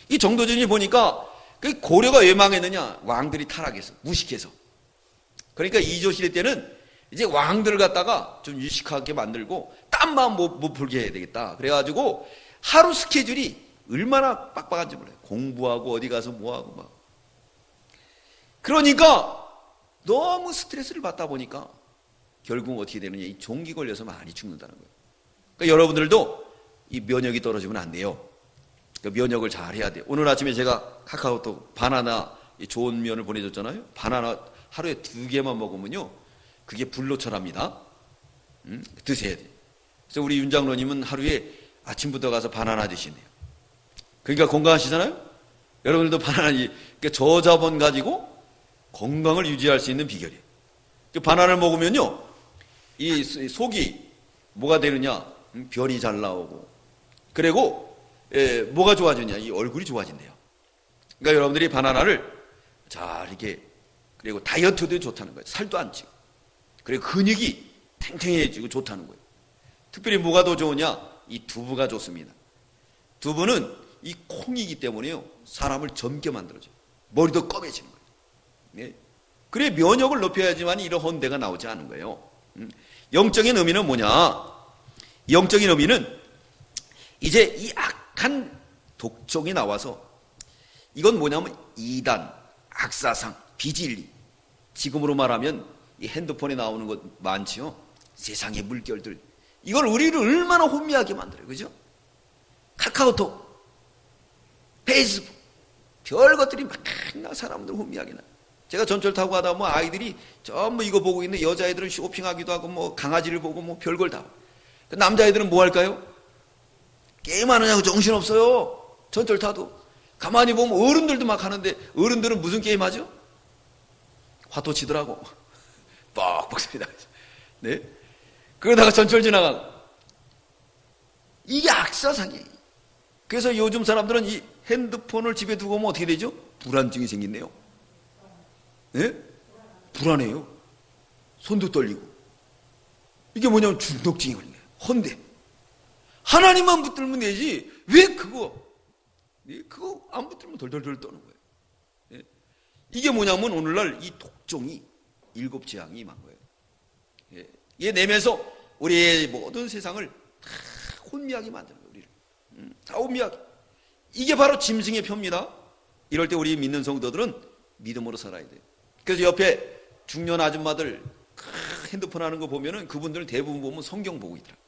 이 정도준이 보니까 그 고려가 왜 망했느냐? 왕들이 타락해서, 무식해서. 그러니까 이조 시대 때는 이제 왕들을 갖다가 좀 유식하게 만들고 딴 마음 못 풀게 해야 되겠다. 그래가지고 하루 스케줄이 얼마나 빡빡한지 몰라요. 공부하고 어디 가서 뭐하고 막. 그러니까 너무 스트레스를 받다 보니까 결국 어떻게 되느냐, 이 종기 걸려서 많이 죽는다는 거예요. 그러니까 여러분들도 이 면역이 떨어지면 안 돼요. 그러니까 면역을 잘 해야 돼요. 오늘 아침에 제가 카카오톡 바나나 좋은 면을 보내줬잖아요. 바나나 하루에 2개만 먹으면요, 그게 불로철합니다. 드셔야 돼요. 그래서 우리 윤 장로님은 하루에 아침부터 가서 바나나 드신대요. 그러니까 건강하시잖아요. 여러분들도 바나나, 그러니까 저자본 가지고 건강을 유지할 수 있는 비결이에요. 그 바나나를 먹으면요, 이 속이 뭐가 되느냐, 변이 잘 나오고, 그리고 뭐가 좋아지냐, 이 얼굴이 좋아진대요. 그러니까 여러분들이 바나나를 잘 이렇게, 그리고 다이어트도 좋다는 거예요. 살도 안 찌고, 그리고 근육이 탱탱해지고 좋다는 거예요. 특별히 뭐가 더 좋으냐, 이 두부가 좋습니다. 두부는 이 콩이기 때문에요, 사람을 젊게 만들어줘요. 머리도 검해지는 거예요. 네. 그래 면역을 높여야지만 이런 헌대가 나오지 않은 거예요. 영적인 의미는 뭐냐? 영적인 의미는 이제 이 악한 독종이 나와서, 이건 뭐냐면 이단, 악사상, 비진리, 지금으로 말하면 이 핸드폰에 나오는 것 많지요. 세상의 물결들, 이걸 우리를 얼마나 혼미하게 만들어요, 그죠? 카카오톡, 페이스북, 별 것들이 막 사람들 혼미하게 나. 제가 전철 타고 가다 보면 아이들이 전부 이거 보고 있는데, 여자애들은 쇼핑하기도 하고 뭐 강아지를 보고 뭐 별걸 다. 남자애들은 뭐 할까요? 게임하느냐고 정신없어요. 전철 타도. 가만히 보면 어른들도 막 하는데, 어른들은 무슨 게임 하죠? 화토 치더라고. 뻑뻑 소리 나죠. 네? 그러다가 전철 지나가고. 이게 악사상이에요. 그래서 요즘 사람들은 이 핸드폰을 집에 두고 오면 어떻게 되죠? 불안증이 생긴대요. 네? 불안해요. 손도 떨리고. 이게 뭐냐면 중독증이 걸려요. 헌데. 하나님만 붙들면 되지. 왜 그거? 네? 그거 안 붙들면 덜덜덜 떠는 거예요. 네? 이게 뭐냐면 오늘날 이 독종이, 7재앙이 임한 거예요. 네? 얘 내면서 우리의 모든 세상을 다 혼미하게 만드는 거예요. 우리를. 다 혼미하게. 이게 바로 짐승의 표입니다. 이럴 때 우리 믿는 성도들은 믿음으로 살아야 돼요. 그래서 옆에 중년 아줌마들 핸드폰 하는 거 보면은 그분들 대부분 보면 성경 보고 있더라고요.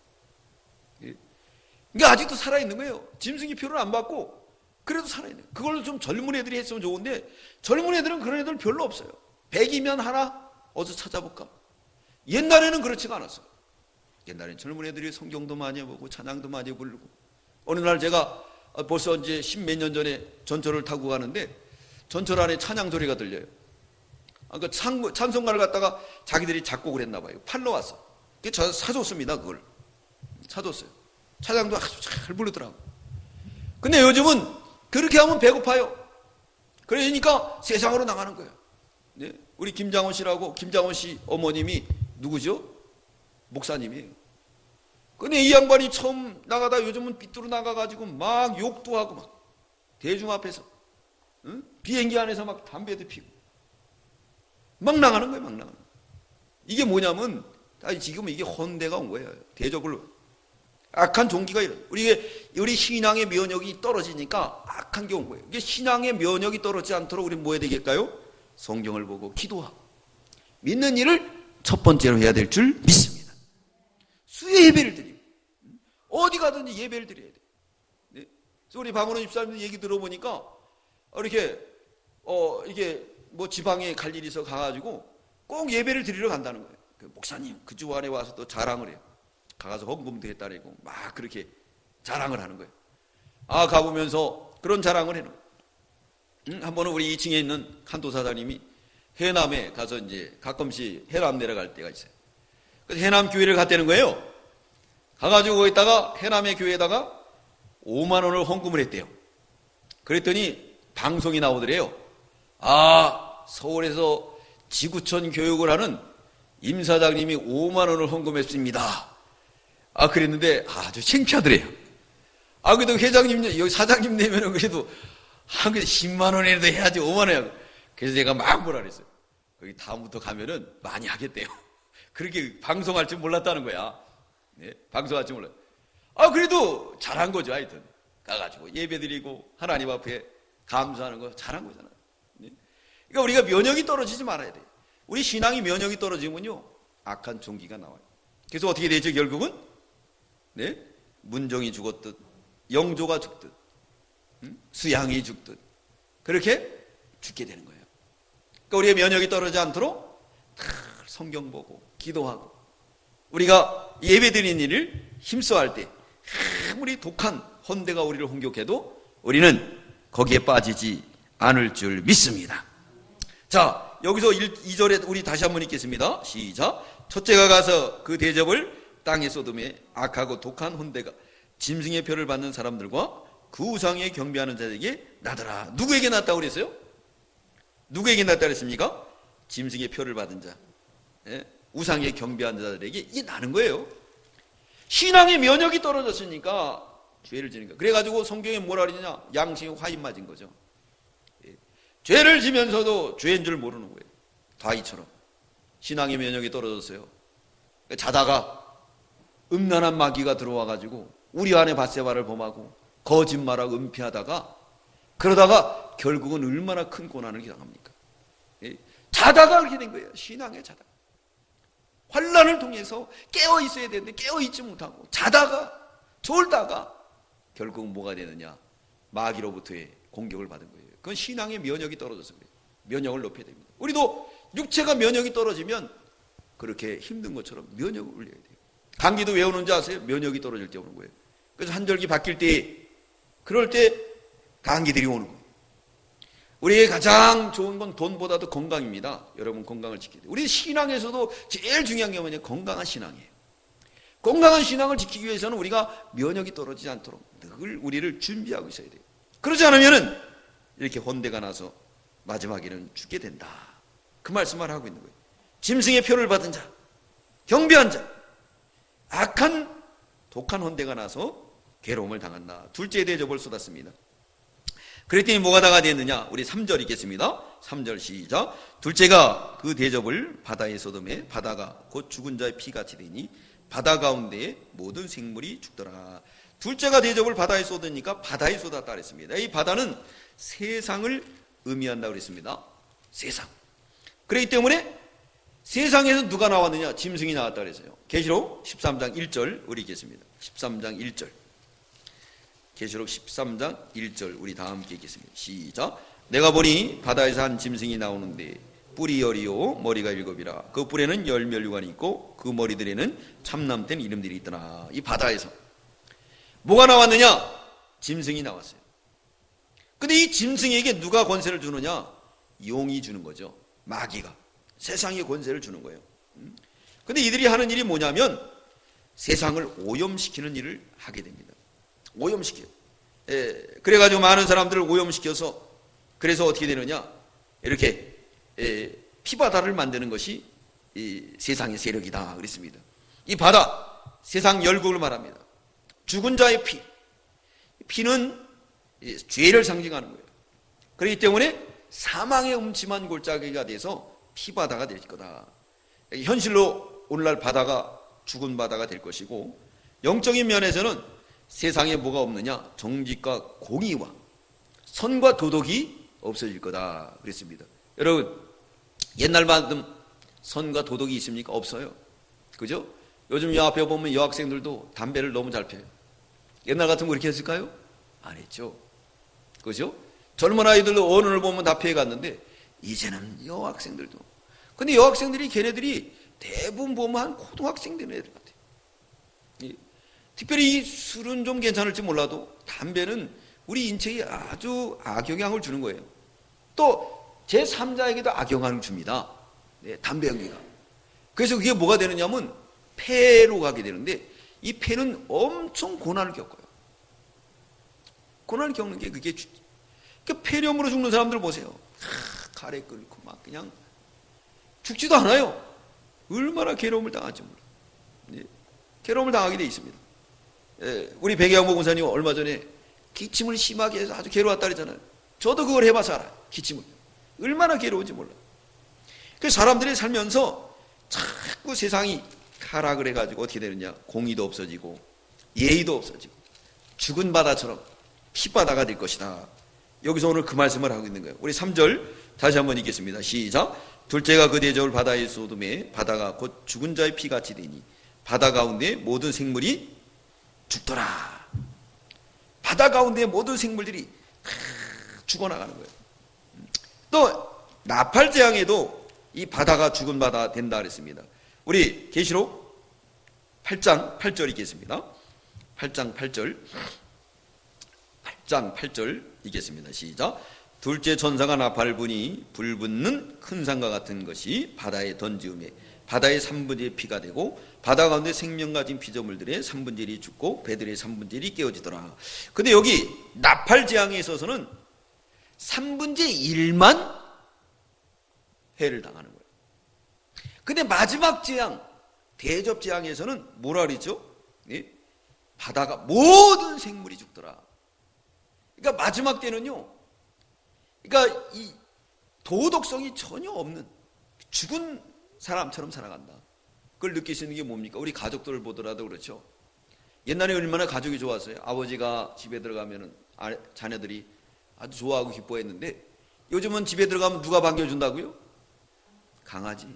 그러니까 아직도 살아있는 거예요. 짐승이 표를 안 받고 그래도 살아있는 거예요. 그걸로 좀 젊은 애들이 했으면 좋은데, 젊은 애들은 그런 애들 별로 없어요. 100이면 하나 어디서 찾아볼까? 옛날에는 그렇지가 않았어요. 옛날에는 젊은 애들이 성경도 많이 보고 찬양도 많이 부르고. 어느 날 제가 벌써 이제 10몇 년 전에 전철을 타고 가는데 전철 안에 찬양 소리가 들려요. 그러니까 찬송가를 갖다가 자기들이 작곡을 했나 봐요. 팔러 왔어. 저 사줬습니다. 그걸 사줬어요. 찬양도 아주 잘 부르더라고. 근데 요즘은 그렇게 하면 배고파요. 그러니까 세상으로 나가는 거예요. 네? 우리 김장원 씨라고, 김장원 씨 어머님이 누구죠? 목사님이에요. 근데 이 양반이 처음 나가다 요즘은 삐뚤어 나가가지고 막 욕도 하고 막 대중 앞에서, 응? 비행기 안에서 막 담배도 피고 막 나가는 거예요. 막 나가는 거예요. 이게 뭐냐면 지금 이게 헌대가 온 거예요. 대적으로 악한 종기가 이런. 우리 신앙의 면역이 떨어지니까 악한 게 온 거예요. 이게 신앙의 면역이 떨어지지 않도록 우리 뭐 해야 되겠까요? 성경을 보고 기도하고 믿는 일을 첫 번째로 해야 될 줄 믿습니다. 수요 예배를 드리고 어디 가든지 예배를 드려야 돼요. 네? 그래서 우리 박원호 집사님 얘기 들어보니까 이게 뭐 지방에 갈 일이 있어 가가지고 꼭 예배를 드리러 간다는 거예요. 그 목사님 그 주 안에 와서 또 자랑을 해요. 가서 헌금도 했다고 막 그렇게 자랑을 하는 거예요. 가보면서 그런 자랑을 해놓은 거예요. 한 번은 우리 2층에 있는 칸도 사장님이 해남에 가서 이제 가끔씩 해남 내려갈 때가 있어요. 그래서 해남 교회를 갔다는 거예요. 가가지고 거기다가 해남의 교회에다가 5만 원을 헌금을 했대요. 그랬더니 방송이 나오더래요. 서울에서 지구촌 교육을 하는 임 사장님이 5만 원을 헌금했습니다. 그랬는데 아주 창피하더래요. 그래도 회장님, 여기 사장님 내면은 그래도 10만 원이라도 해야지 5만 원이야. 그래서 제가 막 뭐라 그랬어요. 거기 다음부터 가면은 많이 하겠대요. 그렇게 방송할 줄 몰랐다는 거야. 네, 방송할 줄 몰랐. 그래도 잘한 거죠, 하여튼. 가가지고 예배드리고 하나님 앞에 감사하는 거 잘한 거잖아요. 그러니까 우리가 면역이 떨어지지 말아야 돼요. 우리 신앙이 면역이 떨어지면요 악한 종기가 나와요. 그래서 어떻게 되죠? 결국은 문종이 죽었듯 영조가 죽듯 수양이 죽듯 그렇게 죽게 되는 거예요. 그러니까 우리의 면역이 떨어지지 않도록 성경 보고 기도하고 우리가 예배드리는 일을 힘써할 때 아무리 독한 헌대가 우리를 홍격해도 우리는 거기에 빠지지 않을 줄 믿습니다. 자, 여기서 2절에 우리 다시 한번 읽겠습니다. 시작. 첫째가 가서 그 대접을 땅에 쏟음에 악하고 독한 혼대가 짐승의 표를 받는 사람들과 그 우상에 경배하는 자에게 나더라. 누구에게 났다고 그랬어요? 누구에게 났다고 그랬습니까? 짐승의 표를 받은 자, 우상에 경배하는 자들에게 이게 나는 거예요. 신앙의 면역이 떨어졌으니까 죄를 지니까. 그래가지고 성경에 뭐라 그러냐? 양심이 화인 맞은 거죠. 죄를 지면서도 죄인 줄 모르는 거예요. 다윗처럼 신앙의 면역이 떨어졌어요. 자다가 음란한 마귀가 들어와가지고 우리 안에 밧세바를 범하고 거짓말하고 은폐하다가 그러다가 결국은 얼마나 큰 고난을 당합니까? 자다가 그렇게 된 거예요. 신앙의 자다가 환난을 통해서 깨어 있어야 되는데 깨어 있지 못하고 자다가 졸다가 결국은 뭐가 되느냐? 마귀로부터의 공격을 받은 거예요. 그건 신앙의 면역이 떨어져서 그래요. 면역을 높여야 됩니다. 우리도 육체가 면역이 떨어지면 그렇게 힘든 것처럼 면역을 올려야 돼요. 감기도 왜 오는지 아세요? 면역이 떨어질 때 오는 거예요. 그래서 한절기 바뀔 때 그럴 때 감기들이 오는 거예요. 우리에게 가장 좋은 건 돈보다도 건강입니다. 여러분 건강을 지켜야 돼요. 우리 신앙에서도 제일 중요한 게 뭐냐면 건강한 신앙이에요. 건강한 신앙을 지키기 위해서는 우리가 면역이 떨어지지 않도록 늘 우리를 준비하고 있어야 돼요. 그러지 않으면은 이렇게 혼대가 나서 마지막에는 죽게 된다. 그 말씀을 하고 있는 거예요. 짐승의 표를 받은 자, 경배한 자, 악한 독한 혼대가 나서 괴로움을 당한다. 둘째 대접을 쏟았습니다. 그랬더니 뭐가 다가 됐느냐? 우리 3절 읽겠습니다. 3절 시작. 둘째가 그 대접을 바다에 쏟음에 바다가 곧 죽은 자의 피같이 되니 바다 가운데에 모든 생물이 죽더라. 둘째가 대접을 바다에 쏟으니까 바다에 쏟았다 그랬습니다. 이 바다는 세상을 의미한다고 그랬습니다. 세상. 그렇기 때문에 세상에서 누가 나왔느냐? 짐승이 나왔다 그랬어요. 계시록 13장 1절 우리 읽겠습니다. 13장 1절. 계시록 13장 1절 우리 다 함께 읽겠습니다. 시작. 내가 보니 바다에서 한 짐승이 나오는데 뿔이 열이요 머리가 일곱이라. 그 뿔에는 열 면류관이 있고 그 머리들에는 참남된 이름들이 있더라. 이 바다에서 뭐가 나왔느냐? 짐승이 나왔어요. 근데 이 짐승에게 누가 권세를 주느냐? 용이 주는 거죠. 마귀가 세상에 권세를 주는 거예요. 근데 이들이 하는 일이 뭐냐면 세상을 오염시키는 일을 하게 됩니다. 오염시켜요. 그래가지고 많은 사람들을 오염시켜서 그래서 어떻게 되느냐? 이렇게 피바다를 만드는 것이 이 세상의 세력이다 그랬습니다. 이 바다 세상 열국을 말합니다. 죽은 자의 피, 피는 죄를 상징하는 거예요. 그렇기 때문에 사망의 음침한 골짜기가 돼서 피바다가 될 거다. 현실로 오늘날 바다가 죽은 바다가 될 것이고 영적인 면에서는 세상에 뭐가 없느냐? 정직과 공의와 선과 도덕이 없어질 거다 그랬습니다. 여러분 옛날만큼 선과 도덕이 있습니까? 없어요. 그죠? 요즘 여 앞에 보면 여학생들도 담배를 너무 잘 피워요. 옛날 같으면 그렇게 했을까요? 안 했죠. 그죠? 젊은 아이들도 어른을 보면 다 피해갔는데 이제는 여학생들도. 근데 여학생들이 걔네들이 대부분 보면 한 고등학생 되는 애들 같아요. 특별히 이 술은 좀 괜찮을지 몰라도 담배는 우리 인체에 아주 악영향을 주는 거예요. 또 제3자에게도 악영향을 줍니다. 담배 연기가. 그래서 그게 뭐가 되느냐면 폐로 가게 되는데 이 폐는 엄청 고난을 겪어요. 고난을 겪는 게 그게 그러니까 폐렴으로 죽는 사람들 보세요. 가래 끓고 막 그냥 죽지도 않아요. 얼마나 괴로움을 당할지 몰라. 괴로움을 당하게 돼 있습니다. 우리 백양보 권사님 얼마 전에 기침을 심하게 해서 아주 괴로웠다 그랬잖아요. 저도 그걸 해봐서 알아요. 기침을. 얼마나 괴로운지 몰라요. 그래서 사람들이 살면서 자꾸 세상이 타락을 해가지고 어떻게 되느냐. 공의도 없어지고 예의도 없어지고 죽은 바다처럼 피바다가 될 것이다. 여기서 오늘 그 말씀을 하고 있는 거예요. 우리 3절 다시 한번 읽겠습니다. 시작. 둘째가 그 대적을 바다에 쏟음에 바다가 곧 죽은 자의 피같이 되니 바다 가운데 모든 생물이 죽더라. 바다 가운데 모든 생물들이 죽어나가는 거예요. 또 나팔 재앙에도 이 바다가 죽은 바다 된다 그랬습니다. 우리 계시록 8장 8절 읽겠습니다. 8장 8절 읽겠습니다. 시작. 둘째 천사가 나팔을 부니 불붙는 큰 산과 같은 것이 바다에 던지음에 바다의 3분의 1이 피가 되고 바다 가운데 생명 가진 피조물들의 3분의 1이 죽고 배들의 3분의 1이 깨어지더라. 근데 여기 나팔 재앙에 있어서는 3분의 1만 해를 당하는 거예요. 근데 마지막 재앙, 대접 재앙에서는 뭐라 그랬죠? 예? 바다가 모든 생물이 죽더라. 그러니까 마지막 때는요, 그러니까 이 도덕성이 전혀 없는 죽은 사람처럼 살아간다. 그걸 느낄 수 있는 게 뭡니까? 우리 가족들을 보더라도 그렇죠. 옛날에 얼마나 가족이 좋았어요. 아버지가 집에 들어가면은 자녀들이 아주 좋아하고 기뻐했는데 요즘은 집에 들어가면 누가 반겨준다고요? 강아지,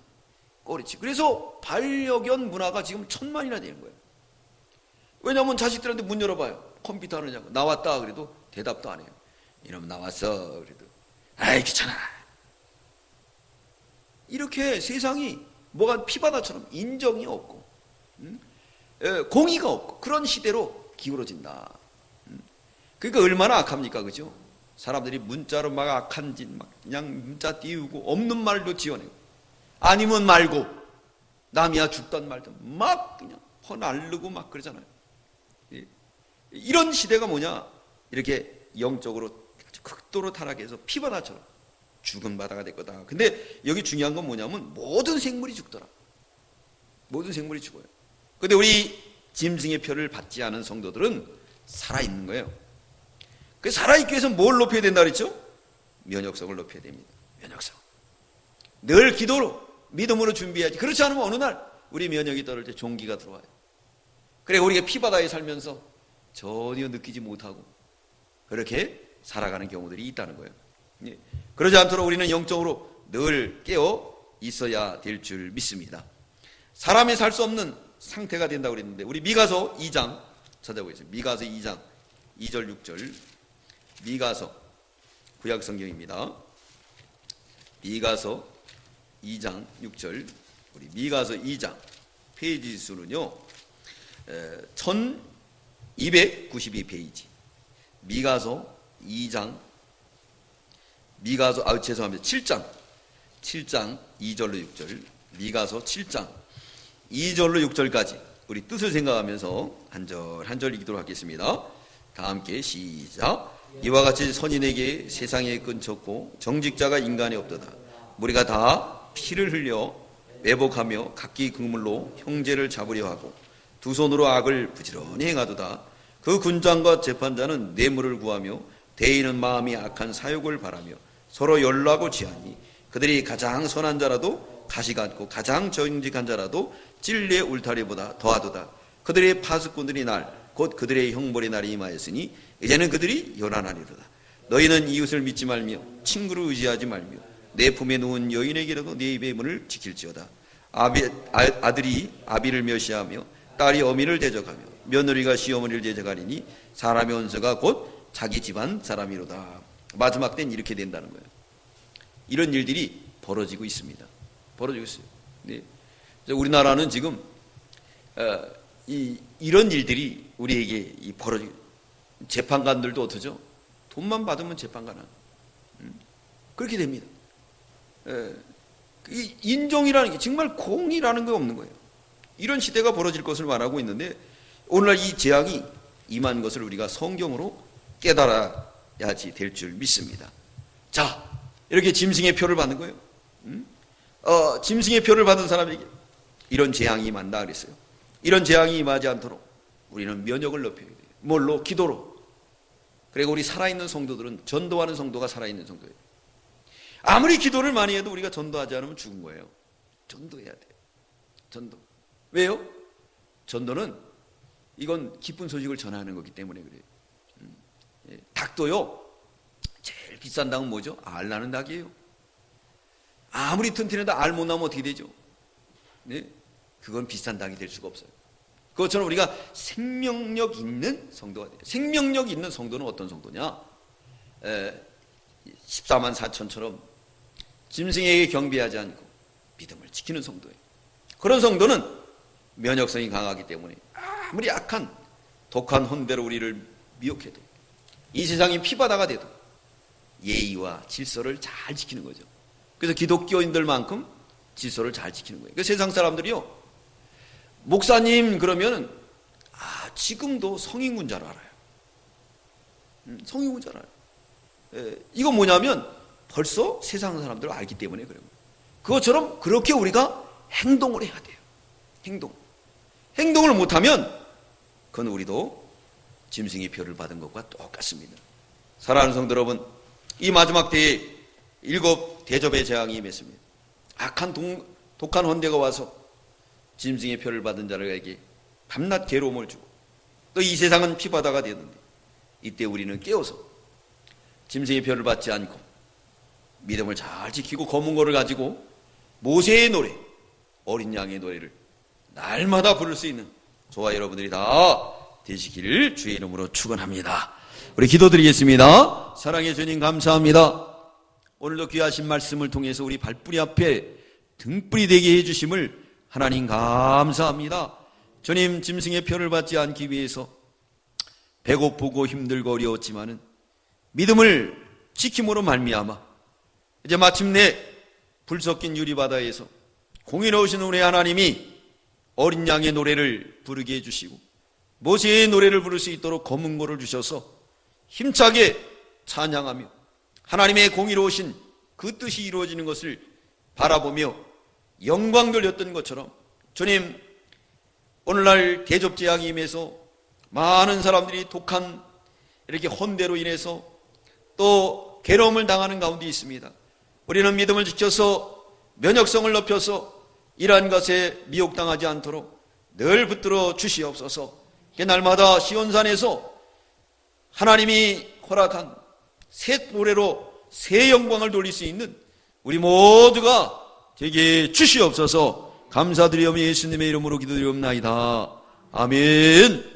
꼬리치. 그래서 반려견 문화가 지금 1000만이나 되는 거예요. 왜냐하면 자식들한테 문 열어봐요. 컴퓨터 하느냐고. 나왔다 그래도 대답도 안 해요. 이러면 나왔어 그래도 아이 귀찮아. 이렇게 세상이 뭐가 피바다처럼 인정이 없고 공의가 없고 그런 시대로 기울어진다. 그러니까 얼마나 악합니까, 그죠? 사람들이 문자로 막 악한 짓 막 그냥 문자 띄우고 없는 말도 지어내고 아니면 말고 남이야 죽던 말도 막 그냥 퍼날르고 막 그러잖아요. 이런 시대가 뭐냐? 이렇게 영적으로 극도로 타락해서 피바다처럼 죽은 바다가 될 거다. 근데 여기 중요한 건 뭐냐면 모든 생물이 죽더라. 모든 생물이 죽어요. 근데 우리 짐승의 표를 받지 않은 성도들은 살아있는 거예요. 그 살아있기 위해서 뭘 높여야 된다 그랬죠? 면역성을 높여야 됩니다. 면역성. 늘 기도로 믿음으로 준비해야지. 그렇지 않으면 어느 날 우리 면역이 떨어질 때 종기가 들어와요. 그래 우리가 피바다에 살면서 전혀 느끼지 못하고 그렇게 살아가는 경우들이 있다는 거예요. 그러지 않도록 우리는 영적으로 늘 깨어 있어야 될 줄 믿습니다. 사람이 살 수 없는 상태가 된다고 그랬는데 우리 미가서 2장 찾아보겠습니다. 미가서 2장 2절 6절 미가서 구약성경입니다. 미가서 2장 6절 우리 미가서 2장 페이지 수는요 1292페이지 미가서 2장 죄송합니다. 7장 2절로 6절 미가서 7장 2절로 6절까지 우리 뜻을 생각하면서 한 절 읽도록 하겠습니다. 다 함께 시작. 이와 같이 선인에게 세상에 끈쳤고 정직자가 인간에 없도다. 우리가 다 피를 흘려 매복하며 각기 그물로 형제를 잡으려 하고 두 손으로 악을 부지런히 행하도다. 그 군장과 재판자는 뇌물을 구하며 대인은 마음이 악한 사욕을 바라며 서로 연로하고 지하니 그들이 가장 선한 자라도 가시 같고 가장 정직한 자라도 진리의 울타리보다 더하도다. 그들의 파수꾼들이 날 곧 그들의 형벌의 날이 임하였으니 이제는 그들이 요란하리로다. 너희는 이웃을 믿지 말며 친구를 의지하지 말며 내 품에 누운 여인에게라도 내 입의 문을 지킬지어다. 아들이 아비를 멸시하며 딸이 어미를 대적하며 며느리가 시어머니를 대적하리니 사람의 원수가 곧 자기 집안 사람이로다. 마지막 때는 이렇게 된다는 거예요. 이런 일들이 벌어지고 있습니다. 벌어지고 있어요. 네. 우리나라는 지금 이런 일들이 우리에게 벌어지고 재판관들도 어떠죠? 돈만 받으면 재판관은 그렇게 됩니다. 이 인정이라는 게 정말 공의라는 게 없는 거예요. 이런 시대가 벌어질 것을 말하고 있는데 오늘날 이 재앙이 임한 것을 우리가 성경으로 깨달아야지 될 줄 믿습니다. 자, 이렇게 짐승의 표를 받는 거예요. 짐승의 표를 받은 사람에게 이런 재앙이 임한다 그랬어요. 이런 재앙이 임하지 않도록 우리는 면역을 높여야 돼요. 뭘로? 기도로. 그리고 우리 살아있는 성도들은 전도하는 성도가 살아있는 성도예요. 아무리 기도를 많이 해도 우리가 전도하지 않으면 죽은 거예요. 전도해야 돼요. 전도. 왜요? 전도는 이건 기쁜 소식을 전하는 거기 때문에 그래요. 닭도요, 제일 비싼 닭은 뭐죠? 알 나는 닭이에요. 아무리 튼튼해도 알 못 나면 어떻게 되죠? 네? 그건 비싼 닭이 될 수가 없어요. 그것처럼 우리가 생명력 있는 성도가 돼요. 생명력 있는 성도는 어떤 성도냐? 14만 4천처럼 짐승에게 경배하지 않고 믿음을 지키는 성도예요. 그런 성도는 면역성이 강하기 때문에 아무리 악한 독한 혼대로 우리를 미혹해도, 이 세상이 피바다가 돼도 예의와 질서를 잘 지키는 거죠. 그래서 기독교인들만큼 질서를 잘 지키는 거예요. 그래서 세상 사람들이요, 목사님 그러면은 지금도 성인군 줄 알아요. 성인군 줄 알아요. 이건 뭐냐면 벌써 세상 사람들을 알기 때문에 그래요. 그것처럼 그렇게 우리가 행동을 해야 돼요. 행동을 못하면 그건 우리도 짐승의 표를 받은 것과 똑같습니다. 사랑하는 성도 여러분, 이 마지막 때에 7 대접의 재앙이 임했습니다. 악한 독한 헌대가 와서 짐승의 표를 받은 자들에게 밤낮 괴로움을 주고, 또 이 세상은 피바다가 되는데, 이때 우리는 깨어서 짐승의 표를 받지 않고 믿음을 잘 지키고 검은 거를 가지고 모세의 노래, 어린 양의 노래를 날마다 부를 수 있는 저와 여러분들이 다 되시기를 주의 이름으로 축원합니다. 우리 기도드리겠습니다. 사랑의 주님 감사합니다. 오늘도 귀하신 말씀을 통해서 우리 발뿌리 앞에 등불이 되게 해주심을 하나님 감사합니다. 주님, 짐승의 표를 받지 않기 위해서 배고프고 힘들고 어려웠지만은 믿음을 지킴으로 말미암아 이제 마침내 불 섞인 유리바다에서 공의로우신 우리 하나님이 어린 양의 노래를 부르게 해주시고 모세의 노래를 부를 수 있도록 검은 고를 주셔서 힘차게 찬양하며 하나님의 공의로우신 그 뜻이 이루어지는 것을 바라보며 영광 돌렸던 것처럼, 주님, 오늘날 대접재앙이 임해서 많은 사람들이 독한 이렇게 헌대로 인해서 또 괴로움을 당하는 가운데 있습니다. 우리는 믿음을 지켜서 면역성을 높여서 이러한 것에 미혹당하지 않도록 늘 붙들어 주시옵소서. 날마다 시온산에서 하나님이 허락한 새 노래로 새 영광을 돌릴 수 있는 우리 모두가 되게 주시옵소서. 감사드리오며 예수님의 이름으로 기도드리옵나이다. 아멘.